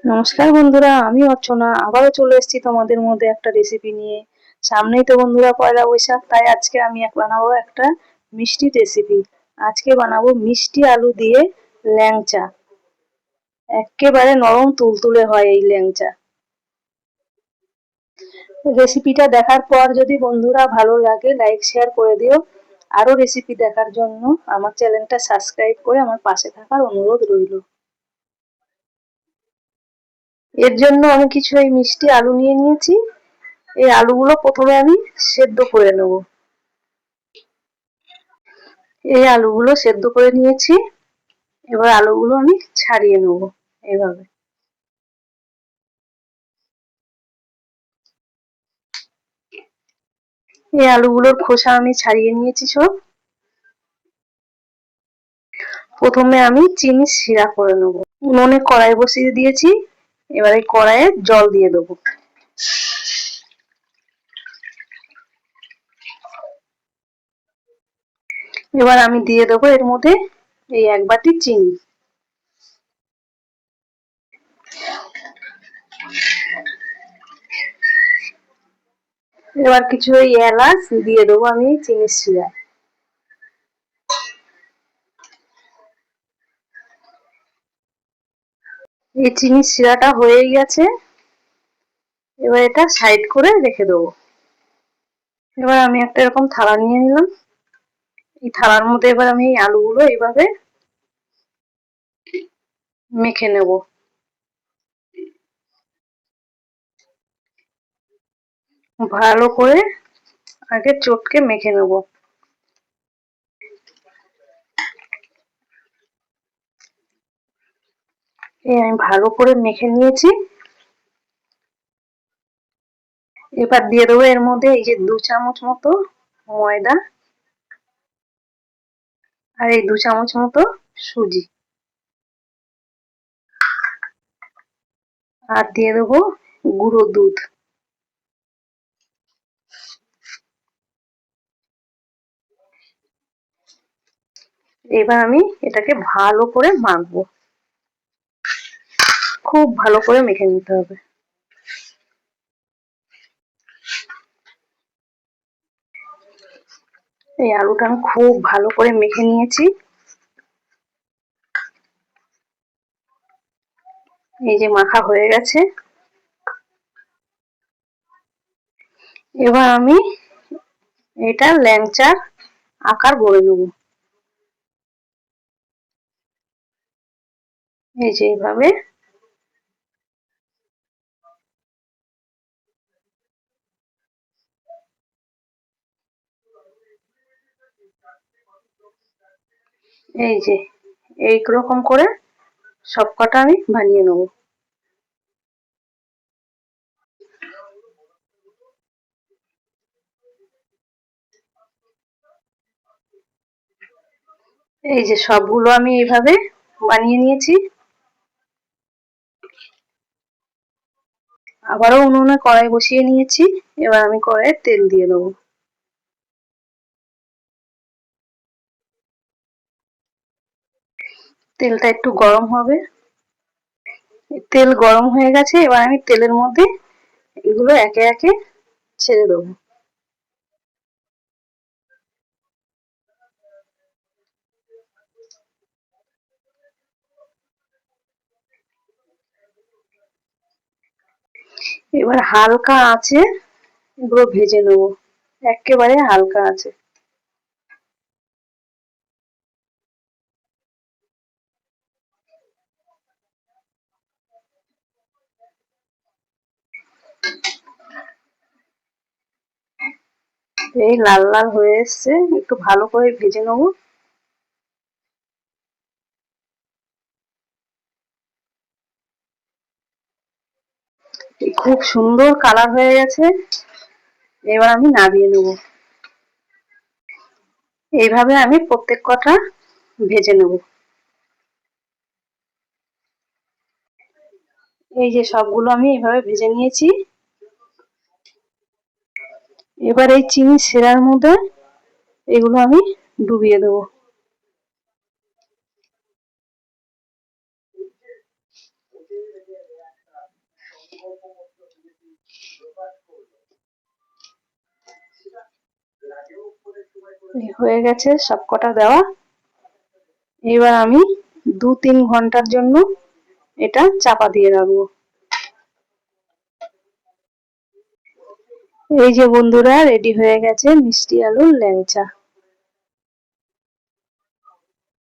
নমস্কার বন্ধুরা, আমি অর্চনা আবারও চলে এসেছি তোমাদের মধ্যে একটা রেসিপি নিয়ে। সামনেই তো বন্ধুরা পয়লা বৈশাখ, তাই আজকে আমি বানাবো একটা মিষ্টি রেসিপি। আজকে বানাবো মিষ্টি আলু দিয়ে ল্যাংচা। একেবারে নরম তুলতুলে হয় এই ল্যাংচা। রেসিপিটা দেখার পর যদি বন্ধুরা ভালো লাগে লাইক শেয়ার করে দিও। আরো রেসিপি দেখার জন্য আমার চ্যানেলটা সাবস্ক্রাইব করে আমার পাশে থাকার অনুরোধ রইল। এর জন্য আমি কিছু এই মিষ্টি আলু নিয়ে নিয়েছি। এই আলুগুলো প্রথমে আমি সেদ্ধ করে নেব। এই আলুগুলো সেদ্ধ করে নিয়েছি। এবার আলুগুলো আমি ছাড়িয়ে নেব এইভাবে। এই আলুগুলোর খোসা আমি ছাড়িয়ে নিয়েছি সব। প্রথমে আমি চিনি শিরা করে নেব। উনুনে কড়াই বসিয়ে দিয়েছি। এবার এই কড়াইয়ে জল দিয়ে দেবো। এবার আমি দিয়ে দেবো এর মধ্যে এই 1 বাটি চিনি। এবার কিছু এই এলাচ দিয়ে দেবো আমি চিনির শিরায়। এই চিনির শিরাটা হয়েই গেছে। এবার এটা সাইড করে রেখে দেবো। এবার আমি একটা এরকম থালা নিয়ে নিলাম। এই থালার মধ্যে এবার আমি এই আলুগুলো এইভাবে মেখে নেব। ভালো করে আগে চটকে মেখে নেব। এই আমি ভালো করে মেখে নিয়েছি। এবার দিয়ে দেবো এর মধ্যে এই যে 2 চামচ মতো ময়দা আর এই 2 চামচ মতো সুজি। আর দিয়ে দেবো গুঁড়ো দুধ। এবার আমি এটাকে ভালো করে মাখবো। খুব ভালো করে মেখে নিতে হবে। এই আলুটা আমি খুব ভালো করে মেখে নিয়েছি। এই যে মাখা হয়ে গেছে। এবার আমি এটা ল্যাংচার আকার গড়ে নেব। এই যে এইভাবে। এই যে এইরকম করে সবকটা আমি বানিয়ে নেব। এই যে সবগুলো আমি এইভাবে বানিয়ে নিয়েছি। আবারও উনুনে কড়াই বসিয়ে নিয়েছি। এবার আমি কড়াইয়ে তেল দিয়ে দেবো। তেলটা একটু গরম হবে। তেল গরম হয়ে গেছে। এবার আমি তেলের মধ্যে এগুলো একে একে ছেড়ে দেবো। এবার হালকা আঁচে এগুলো ভেজে নেবো, একেবারে হালকা আছে। এই লাল লাল হয়ে এসছে, একটু ভালো করে ভেজে নেবো। খুব সুন্দর কালার হয়ে গেছে। এবার আমি নামিয়ে নেব। এইভাবে আমি প্রত্যেক কটা ভেজে নেব। এই যে সবগুলো আমি এইভাবে ভেজে নিয়েছি। এবার এই চিনি শিরার মধ্যে এগুলো আমি ডুবিয়ে দেবো। হয়ে গেছে সবকটা দেওয়া। এবার আমি 2-3 ঘন্টার জন্য এটা চাপা দিয়ে রাখবো। এই যে বন্ধুরা, রেডি হয়ে গেছে মিষ্টি আলুর ল্যাংচা।